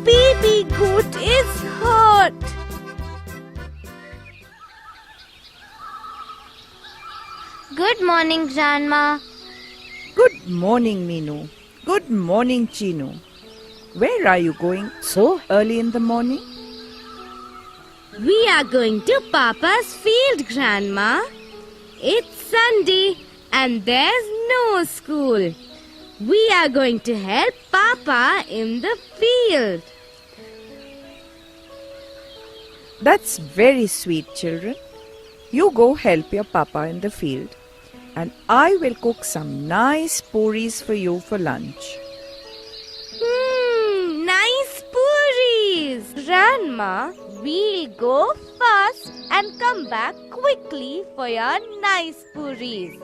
baby goat is hurt. Good morning, Grandma. Good morning, Meenu. Good morning, Chinu. Where are you going so early in the morning? We are going to Papa's field, Grandma. It's Sunday and there's no school. We are going to help Papa in the field. That's very sweet, children. You go help your papa in the field, and I will cook some nice puris for you for lunch. Nice puris. Grandma, we'll go fast and come back quickly for your nice puris.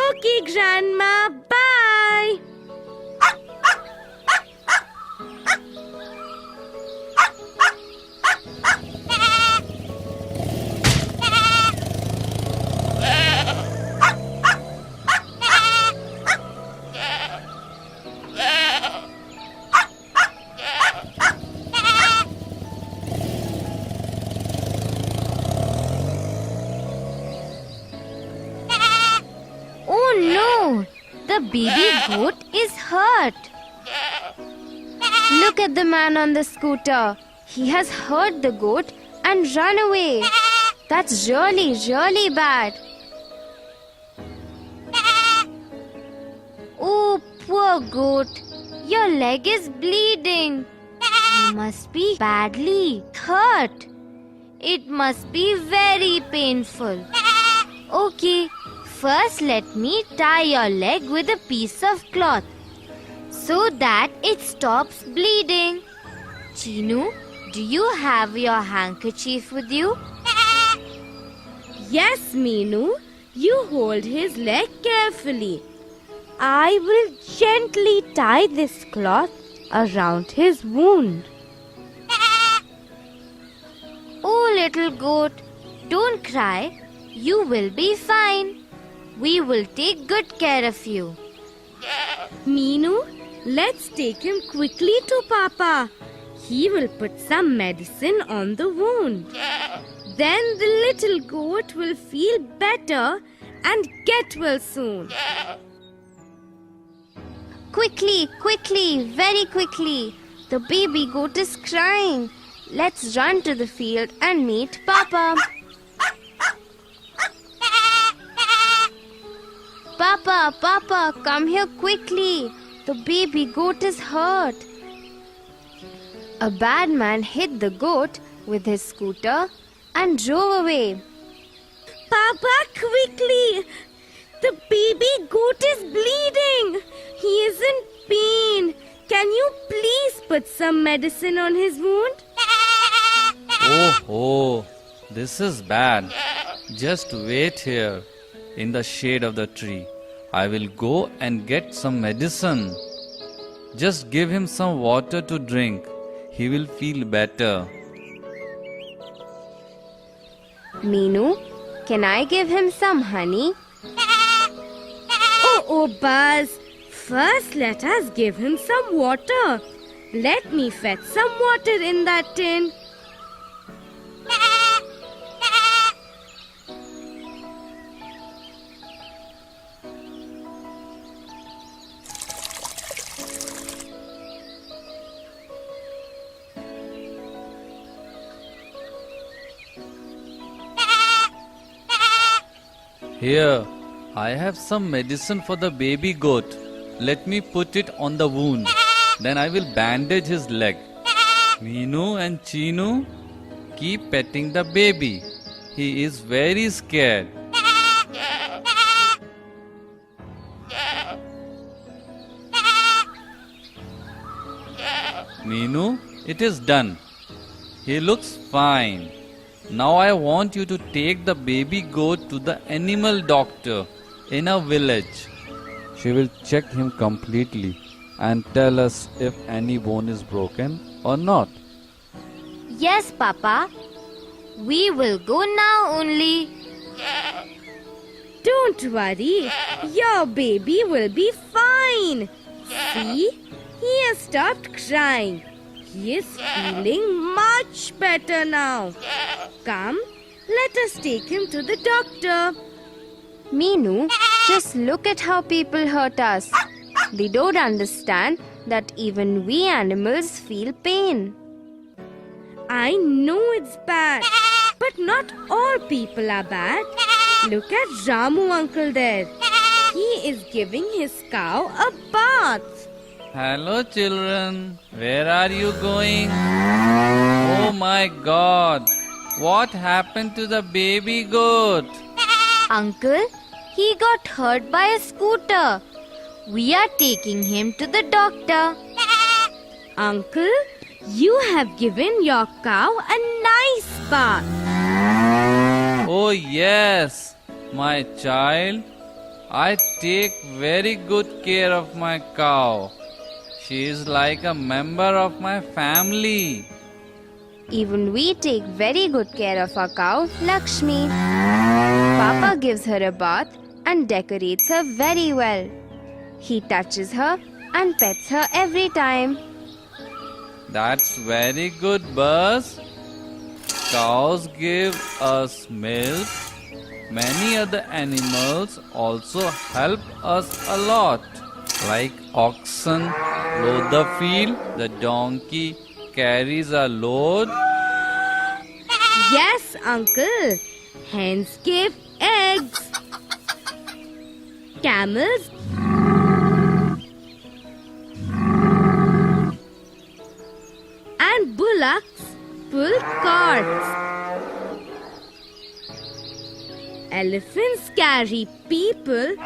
Okay, Grandma, bye. Oh no! The baby goat is hurt. Look at the man on the scooter. He has hurt the goat and run away. That's really, really bad. Oh, poor goat. Your leg is bleeding. You must be badly hurt. It must be very painful. Okay, first let me tie your leg with a piece of cloth so that it stops bleeding. Chinu, do you have your handkerchief with you? Yes, Meenu. You hold his leg carefully. I will gently tie this cloth around his wound. Oh, little goat, don't cry. You will be fine. We will take good care of you. Meenu, let's take him quickly to Papa. He will put some medicine on the wound. Then the little goat will feel better and get well soon. Quickly, quickly, very quickly. The baby goat is crying. Let's run to the field and meet Papa. Papa, Papa, come here quickly. The baby goat is hurt. A bad man hit the goat with his scooter and drove away. Papa, quickly! The baby goat is bleeding. He is in pain. Can you please put some medicine on his wound? Oh, this is bad. Just wait here in the shade of the tree. I will go and get some medicine. Just give him some water to drink. He will feel better. Meenu, can I give him some honey? Oh, Buzz. First, let us give him some water. Let me fetch some water in that tin. Here, I have some medicine for the baby goat. Let me put it on the wound. Then I will bandage his leg. Meenu and Chinu, keep petting the baby. He is very scared. Meenu, it is done. He looks fine. Now I want you to take the baby goat to the animal doctor in a village. She will check him completely and tell us if any bone is broken or not. Yes, Papa. We will go now only. Don't worry. Your baby will be fine. See? He has stopped crying. He is feeling much better now. Come, let us take him to the doctor. Meenu, just look at how people hurt us. They don't understand that even we animals feel pain. I know it's bad, but not all people are bad. Look at Ramu uncle there. He is giving his cow a bath. Hello, children. Where are you going? Oh my God. What happened to the baby goat? Uncle, he got hurt by a scooter. We are taking him to the doctor. Uncle, you have given your cow a nice bath. Oh yes, my child. I take very good care of my cow. She is like a member of my family. Even we take very good care of our cow, Lakshmi. Papa gives her a bath and decorates her very well. He touches her and pets her every time. That's very good, Buzz. Cows give us milk. Many other animals also help us a lot. Like oxen load the field, the donkey carries a load. Yes, uncle. Hens give eggs. Camels and bullocks pull carts. Elephants carry people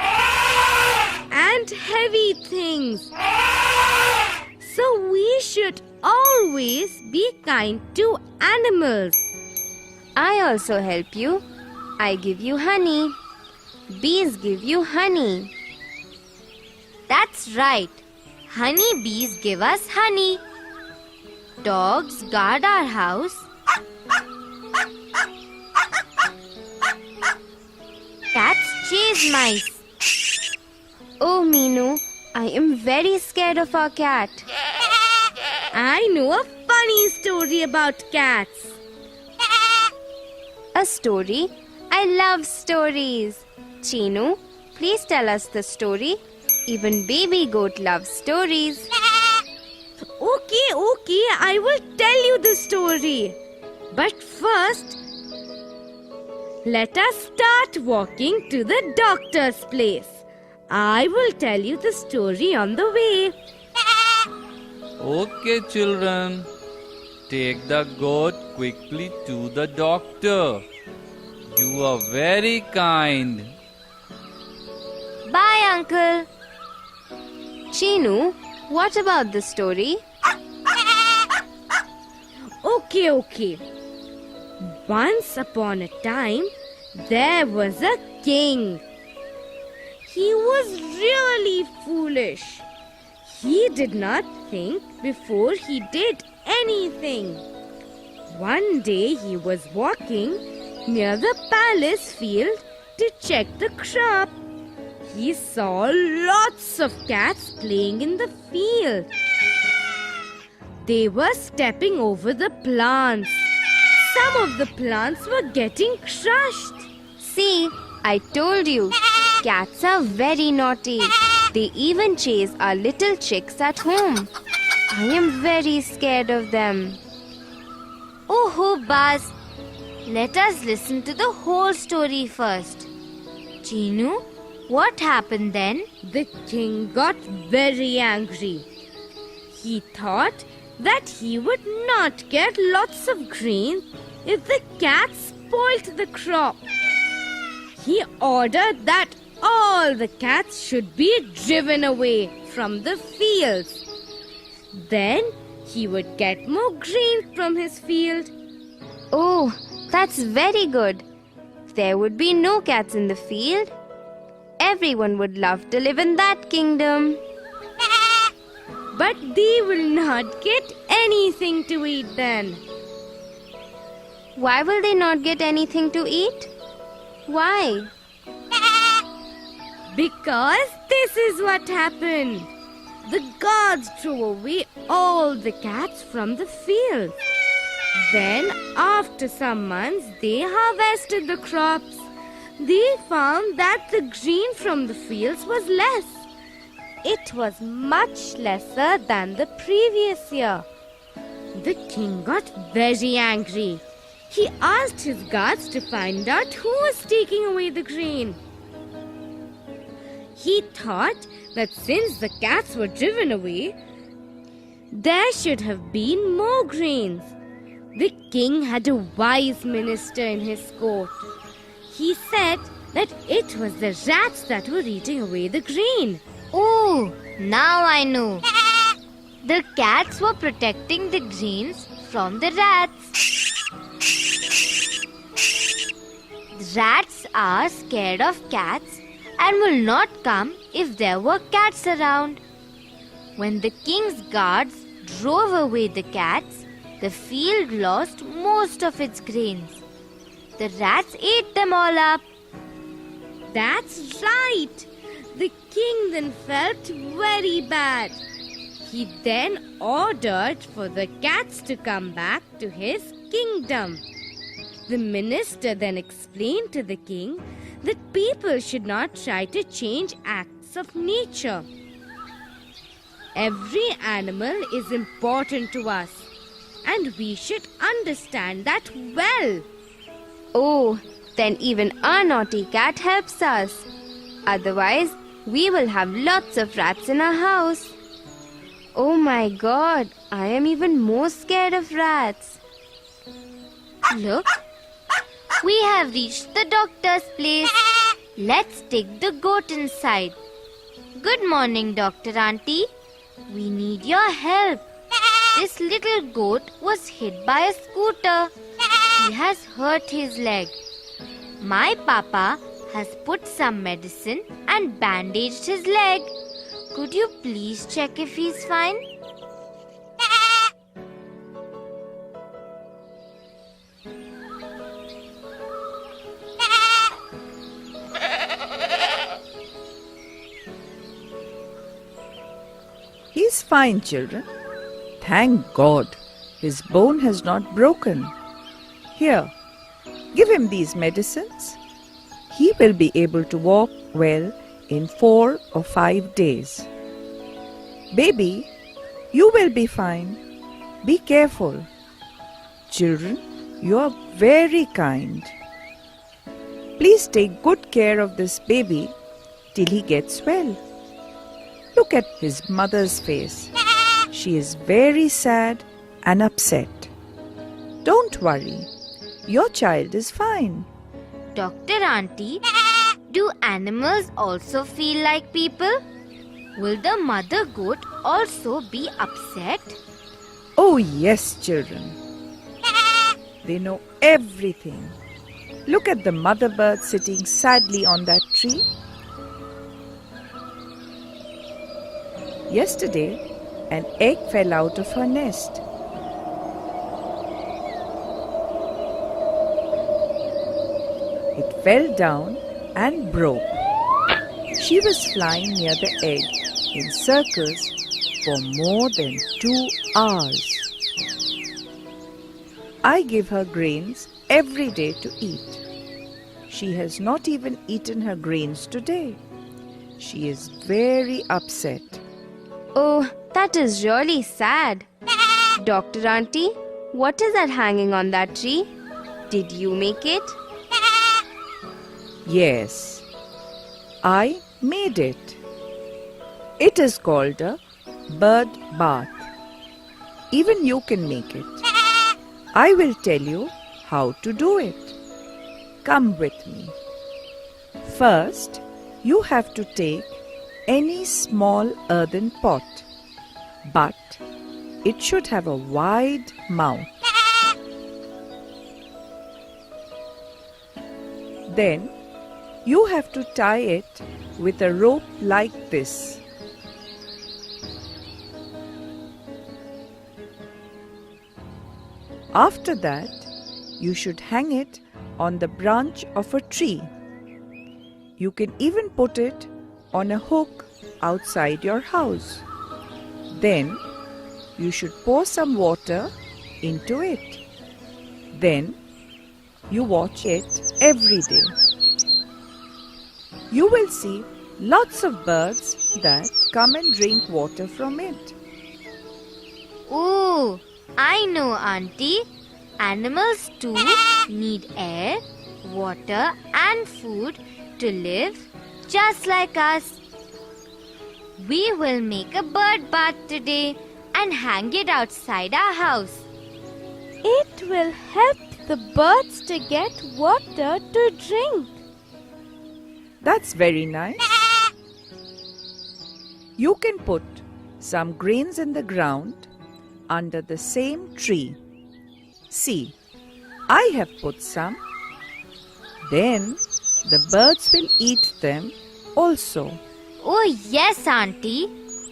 and heavy things. So we should always be kind to animals. I also help you. I give you honey. Bees give you honey. That's right. Honey bees give us honey. Dogs guard our house. Cats chase mice. Oh, Meenu, I am very scared of our cat. I know a funny story about cats. A story? I love stories. Chinu, please tell us the story. Even baby goat loves stories. Okay, I will tell you the story. But first, let us start walking to the doctor's place. I will tell you the story on the way. Okay, children. Take the goat quickly to the doctor. You are very kind. Bye, Uncle. Chinu, what about the story? Okay. Once upon a time, there was a king. He was really foolish. He did not think before he did anything. One day he was walking near the palace field to check the crop. He saw lots of cats playing in the field. They were stepping over the plants. Some of the plants were getting crushed. See, I told you, cats are very naughty. They even chase our little chicks at home. I am very scared of them. Oh, Buzz, let us listen to the whole story first. Chinu, what happened then? The king got very angry. He thought that he would not get lots of grain if the cats spoilt the crop. He ordered that all the cats should be driven away from the fields. Then he would get more grain from his field. Oh, that's very good. There would be no cats in the field. Everyone would love to live in that kingdom. But they will not get anything to eat then. Why will they not get anything to eat? Why? Because this is what happened. the guards drove away all the cats from the field. Then, after some months, they harvested the crops. They found that the green from the fields was less. It was much lesser than the previous year. The king got very angry. He asked his guards to find out who was taking away the grain. He thought that since the cats were driven away, there should have been more grains. The king had a wise minister in his court. He said that it was the rats that were eating away the grain. Oh, now I know. The cats were protecting the grains from the rats. Rats are scared of cats and will not come if there were cats around. When the king's guards drove away the cats, the field lost most of its grains. The rats ate them all up. That's right. The king then felt very bad. He then ordered for the cats to come back to his kingdom. The minister then explained to the king that people should not try to change acts of nature. Every animal is important to us, and we should understand that well. Oh, then even our naughty cat helps us. Otherwise, we will have lots of rats in our house. Oh my God, I am even more scared of rats. Look, we have reached the doctor's place. Let's take the goat inside. Good morning, Doctor Auntie. We need your help. This little goat was hit by a scooter. He has hurt his leg. My papa has put some medicine and bandaged his leg. Could you please check if he's fine? He's fine, children. Thank God, his bone has not broken. Here, give him these medicines. He will be able to walk well in 4 or 5 days. Baby, you will be fine. Be careful. Children, you are very kind. Please take good care of this baby till he gets well. Look at his mother's face. She is very sad and upset. Don't worry. Your child is fine. Doctor Auntie, do animals also feel like people? Will the mother goat also be upset? Oh yes, children. They know everything. Look at the mother bird sitting sadly on that tree. Yesterday, an egg fell out of her nest. It fell down and broke. She was flying near the egg in circles for more than 2 hours. I give her grains every day to eat. She has not even eaten her grains today. She is very upset. Oh, that is really sad. Doctor Auntie, what is that hanging on that tree? Did you make it? Yes, I made it. It is called a bird bath. Even you can make it. I will tell you how to do it. Come with me. First, you have to take any small earthen pot, but it should have a wide mouth. Then, you have to tie it with a rope like this. After that, you should hang it on the branch of a tree. You can even put it on a hook outside your house. Then you should pour some water into it. Then you watch it every day. You will see lots of birds that come and drink water from it. Oh, I know, Auntie. Animals too need air, water, and food to live just like us. We will make a bird bath today and hang it outside our house. It will help the birds to get water to drink. That's very nice. You can put some grains in the ground under the same tree. See, I have put some. Then the birds will eat them also. Oh, yes, Auntie.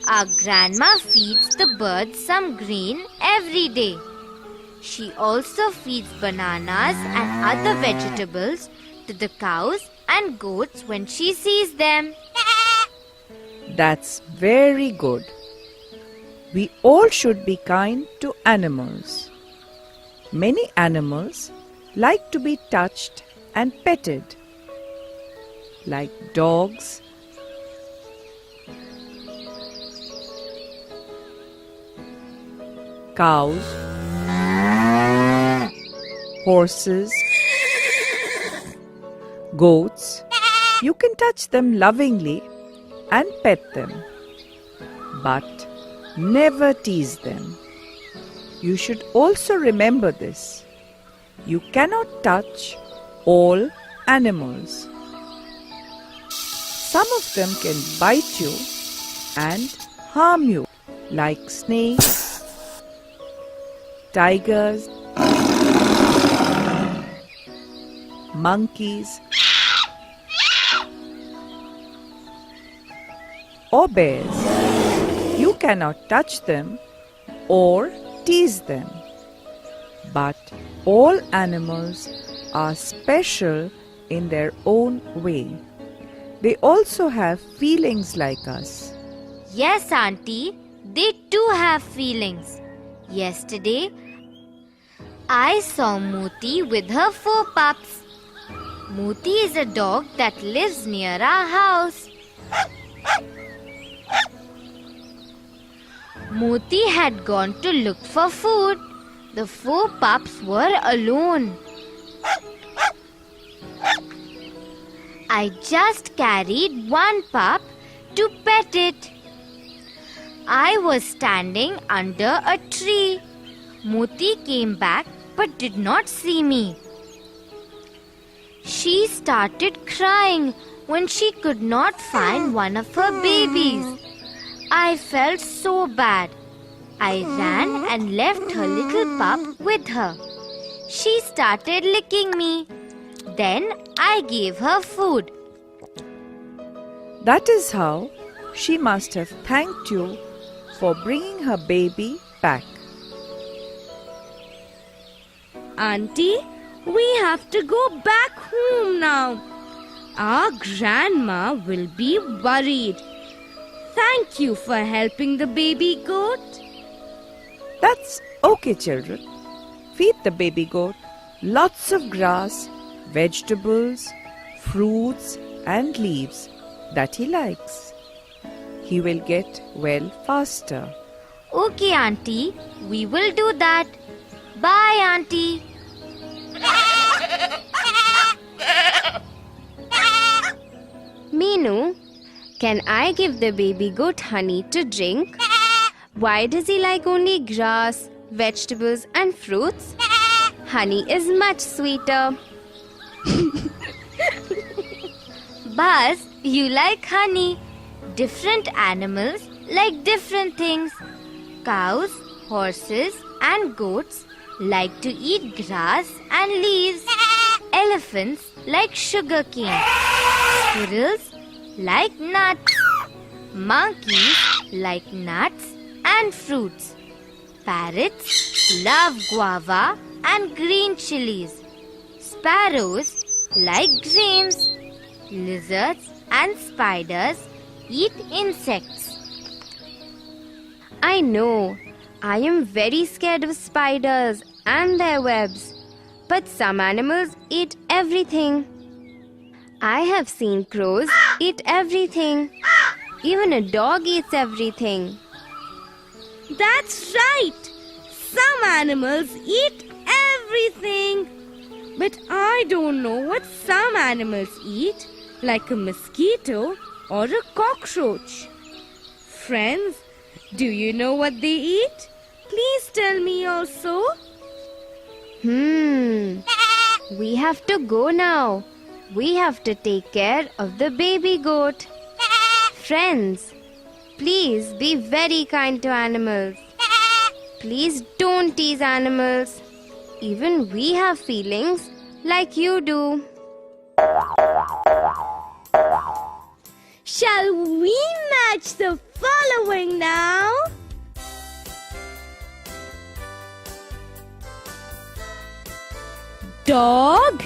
Our grandma feeds the birds some grain every day. She also feeds bananas and other vegetables to the cows and goats when she sees them. That's very good. We all should be kind to animals. Many animals like to be touched and petted, like dogs, cows, horses, goats. You can touch them lovingly and pet them, but never tease them. You should also remember this. You cannot touch all animals. Some of them can bite you and harm you, like snakes, tigers, monkeys, or bears. You cannot touch them or tease them. But all animals are special in their own way. They also have feelings like us. Yes, Auntie, they too have feelings. Yesterday, I saw Moti with her 4 pups. Moti is a dog that lives near our house. Moti had gone to look for food. The 4 pups were alone. I just carried 1 pup to pet it. I was standing under a tree. Moti came back but did not see me. She started crying when she could not find one of her babies. I felt so bad. I ran and left her little pup with her. She started licking me. Then I gave her food. That is how she must have thanked you for bringing her baby back. Auntie, we have to go back home now. Our grandma will be worried. Thank you for helping the baby goat. That's okay, children. Feed the baby goat lots of grass, vegetables, fruits, and leaves that he likes. He will get well faster. Okay, Auntie, we will do that. Bye, Auntie. Meenu, can I give the baby goat honey to drink? Why does he like only grass, vegetables and fruits? Honey is much sweeter. Buzz, you like honey. Different animals like different things. Cows, horses and goats like to eat grass and leaves. Elephants like sugarcane. Squirrels like nuts. Monkeys like nuts and fruits. Parrots love guava and green chilies. Sparrows like grains. Lizards and spiders eat insects. I know. I am very scared of spiders and their webs. But some animals eat everything. I have seen crows eat everything. Even a dog eats everything. That's right. Some animals eat everything. But I don't know what some animals eat, like a mosquito or a cockroach. Friends, do you know what they eat? Please tell me also. We have to go now. We have to take care of the baby goat. Friends, please be very kind to animals. Please don't tease animals. Even we have feelings like you do. Shall we match the following now? Dog,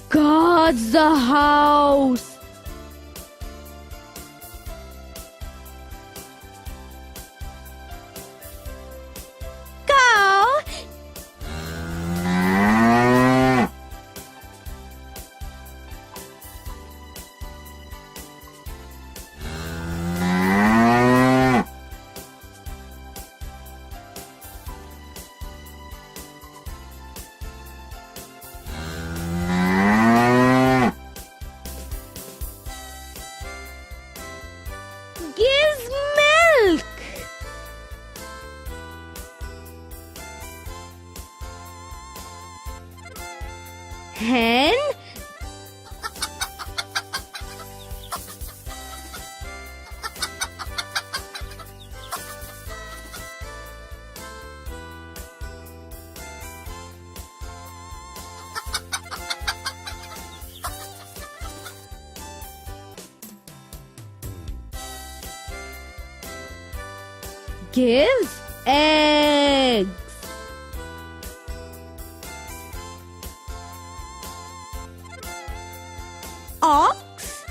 guards the house. Cow, gives milk. Hen, gives eggs. Ox,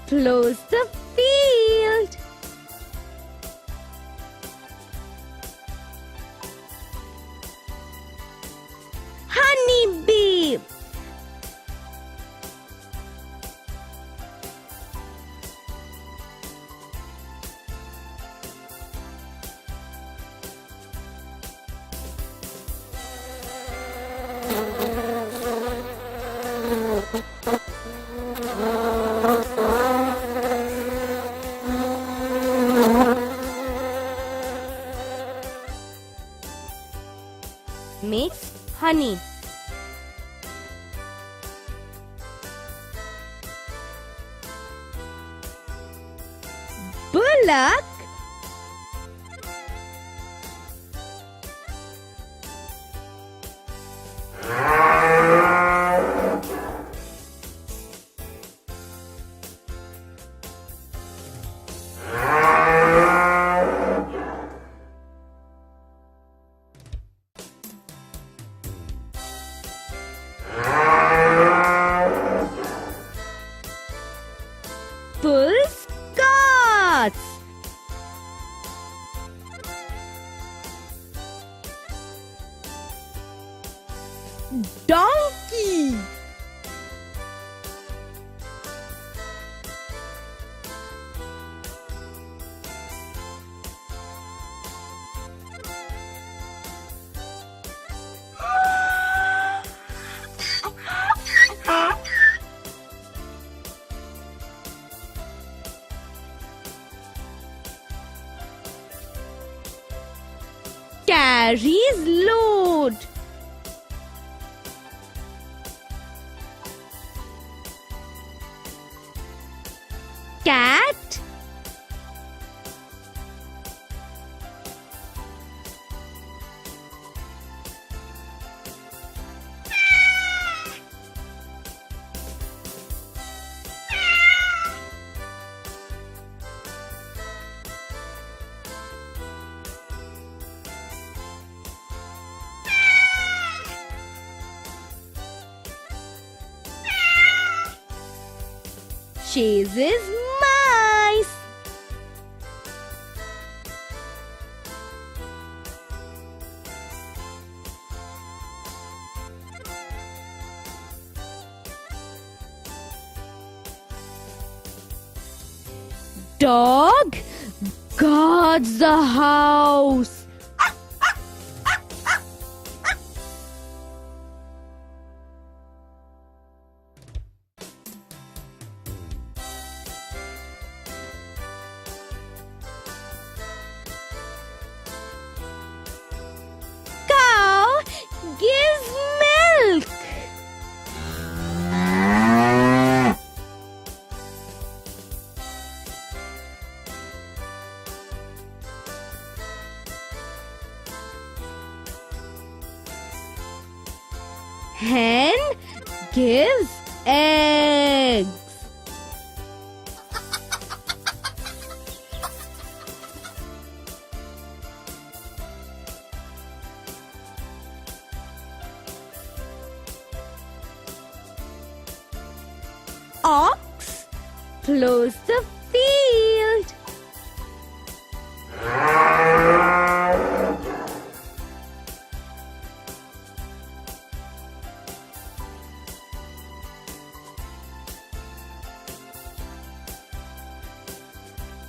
plows the field. Honey bee, makes honey. Bullock, pulls carts. Donkey, carries load. Cat chases mice. Dog guards the house. Cow gives milk. Hen gives eggs. Ox plows the field.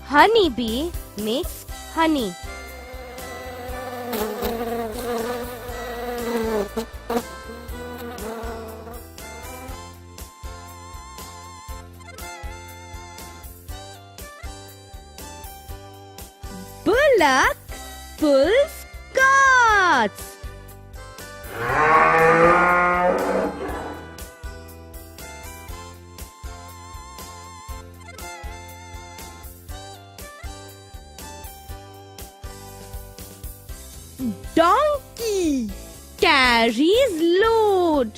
Honeybee makes honey. Bullock pulls carts. Donkey carries load.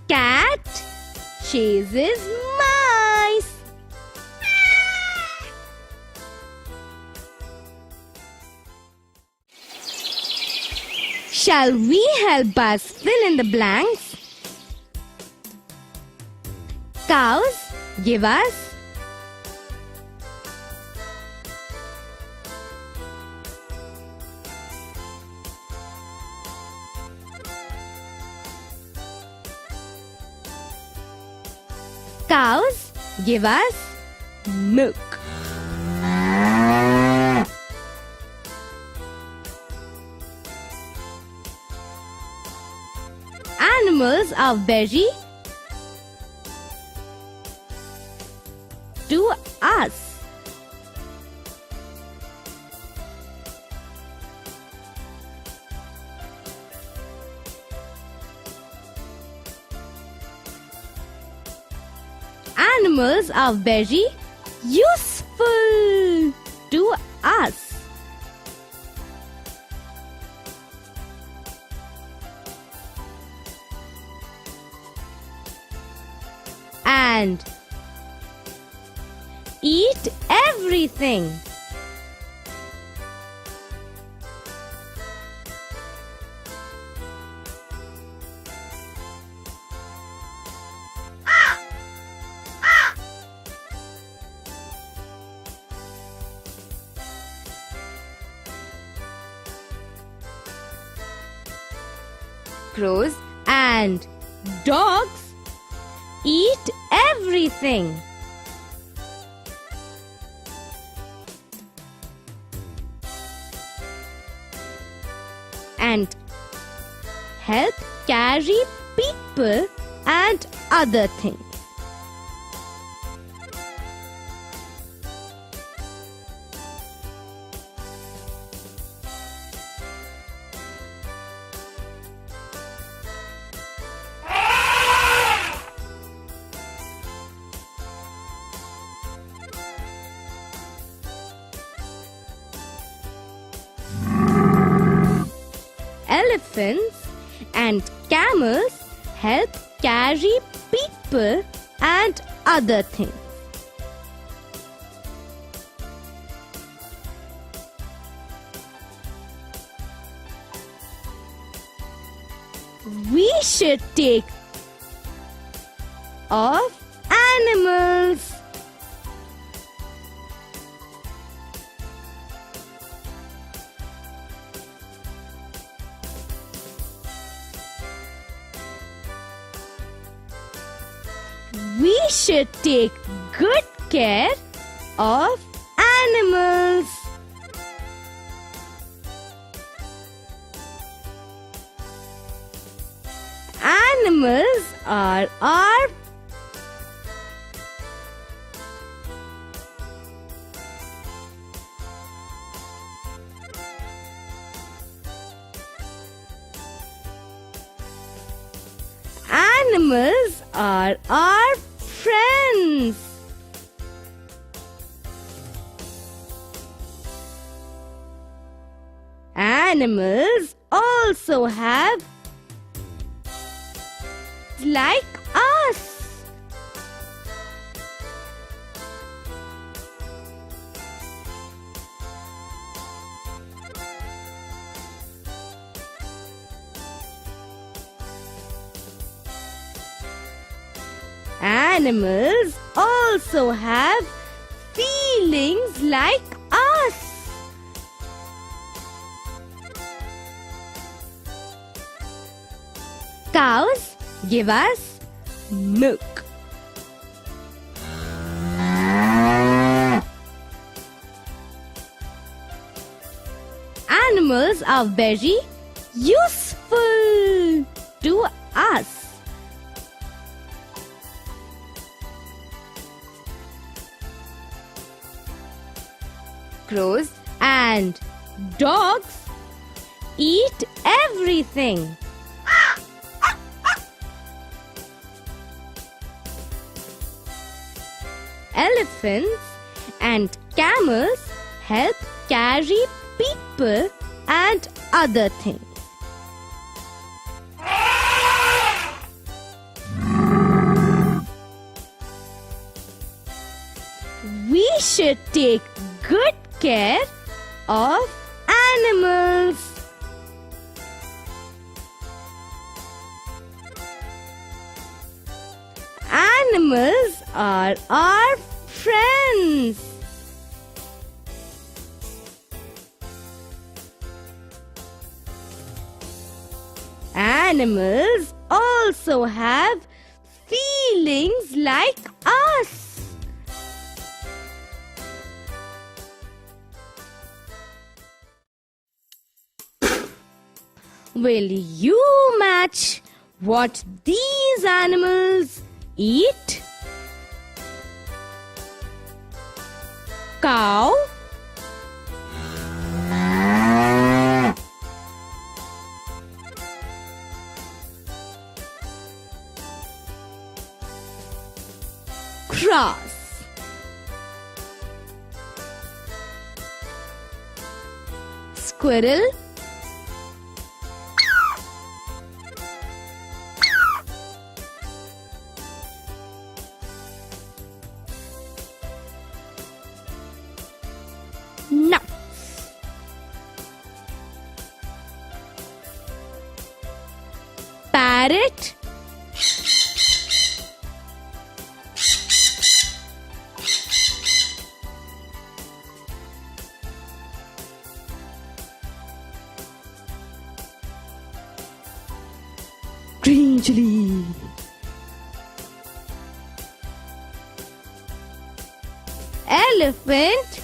Cat chases mice. Shall we help Buzz fill in the blanks? Cows give us milk. Animals are very to us. Animals are very useful to us. And eat everything. Crows and dogs eat everything. And help carry people and other things. Elephants and camels help carry people and other things. We should take of animals. We should take good care of animals. Animals are our Animals are our friends. Animals also have like us. Animals also have feelings like us. Cows give us milk. Animals are very useful to us. Crows and dogs eat everything. Elephants and camels help carry people and other things. We should take good care of animals. Animals are our friends. Animals also have feelings like us. Will you match what these animals eat? Cow, cross, squirrel, nuts, parrot, green chili, elephant,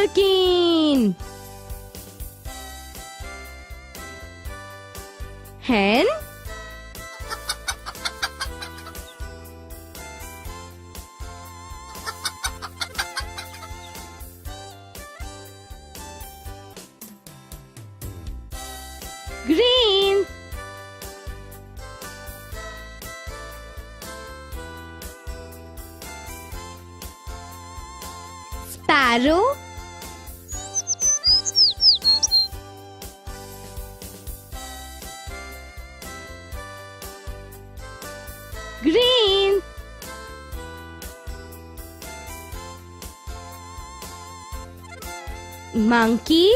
Sugarcane. Hen. Green. Sparrow. Green. Monkey.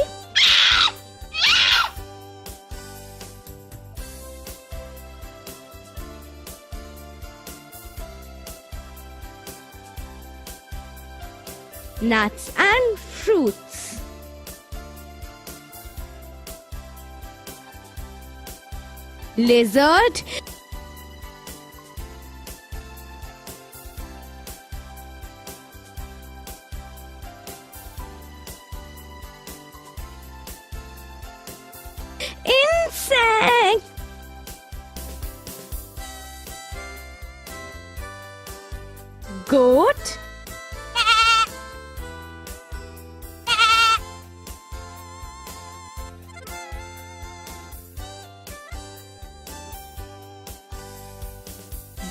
Nuts and fruits. Lizard. Insect. Goat.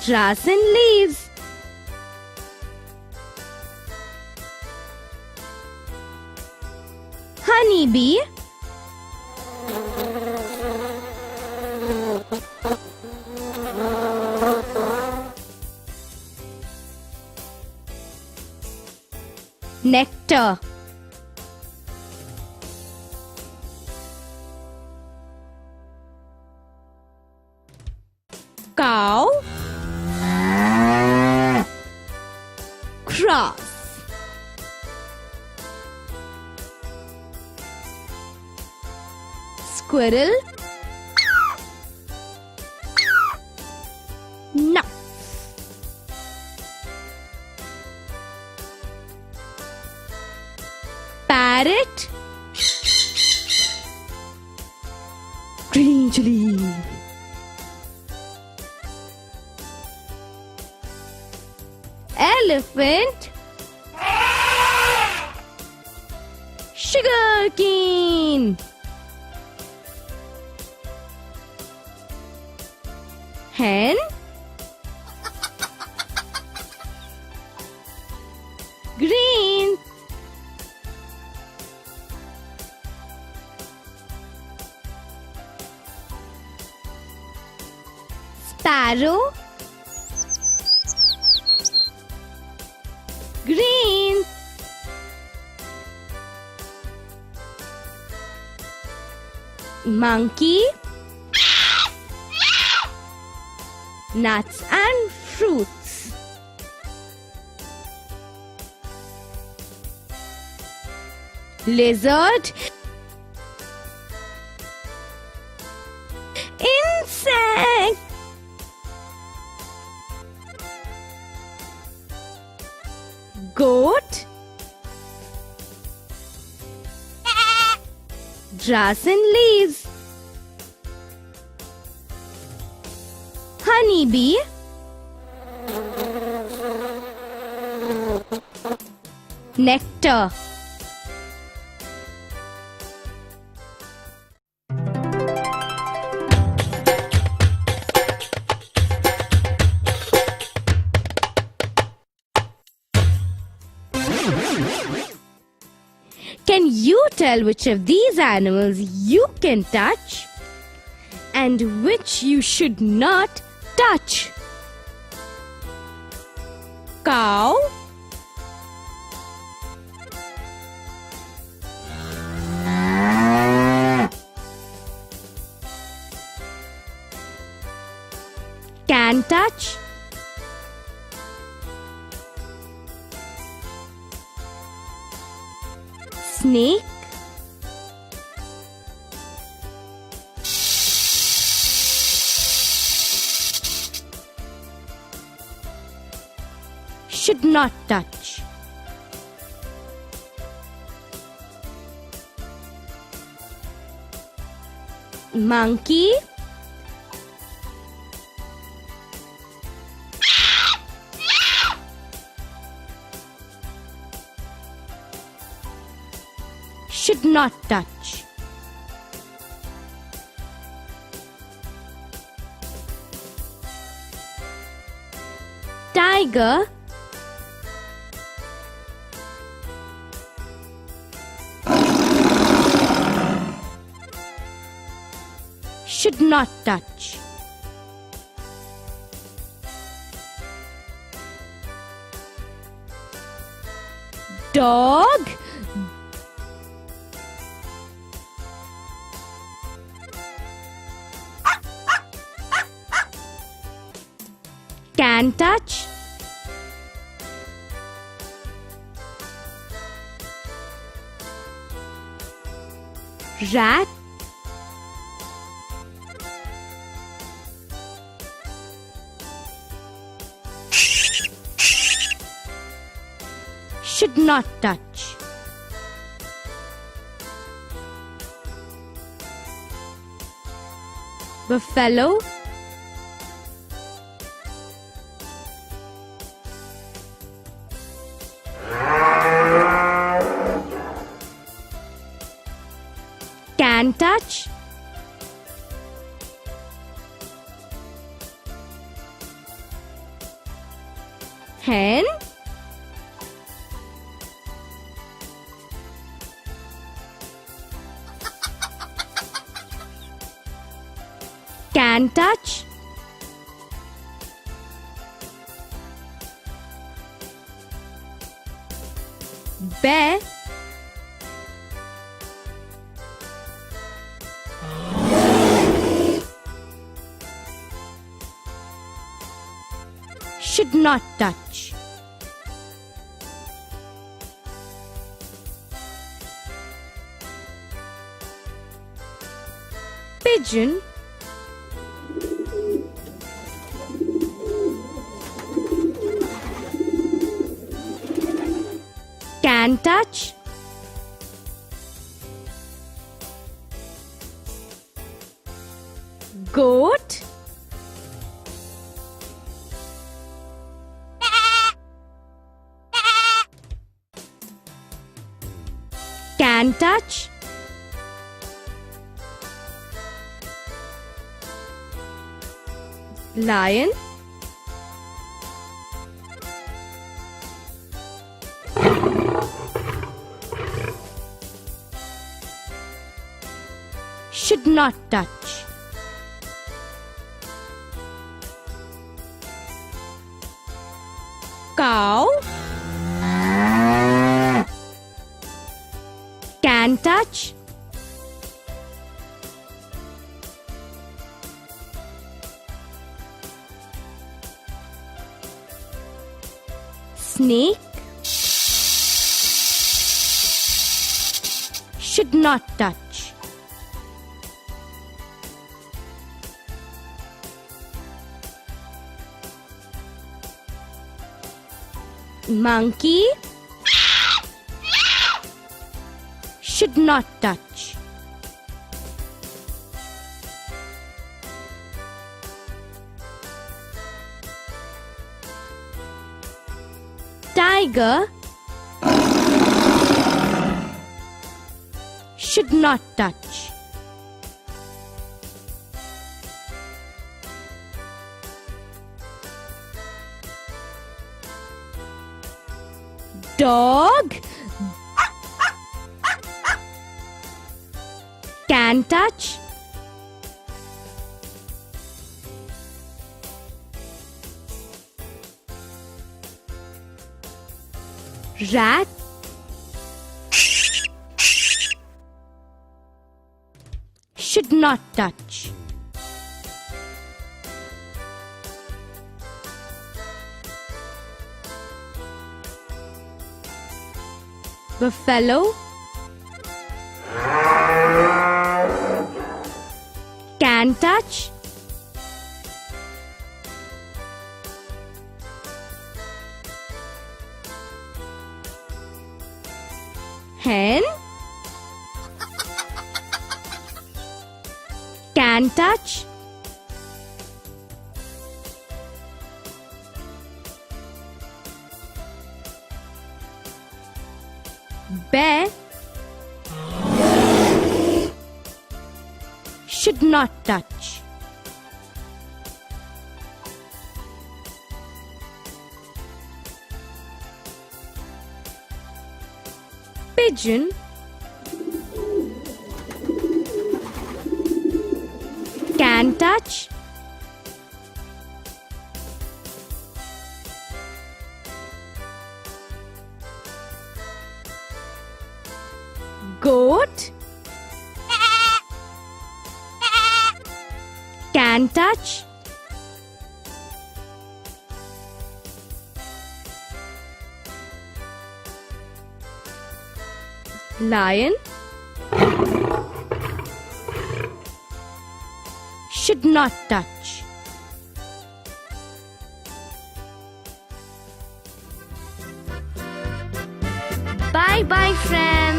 Grass and leaves. Honeybee. Nectar. Cow. Cross. Squirrel. Nuts. Parrot. Green chili. Elephant. Sugarcane. Hen. Green. Sparrow. Green. Monkey. Nuts and fruits. Lizard. Insect. Goat. Grass and leaves. Honeybee. Nectar. Can you tell which of these animals you can touch and which you should not touch? Cow. Can touch. Snake. Should not touch. Monkey. Should not touch. Tiger. Should not touch. Dog. Can touch. Rat. Should not touch. Buffalo. Can touch. Hen. Can touch. Bear. Should not touch. Pigeon. Can touch. Goat. Can touch. Lion. Should not touch. Cow. Can touch. Snake. Should not touch. Monkey. Should not touch. Tiger. Should not touch. Dog. Can touch. Rat. Should not touch. Buffalo. Can touch. Hen. Can touch. Bear should not touch. Pigeon can touch. Goat can touch. Lion should not touch. Bye bye, friends.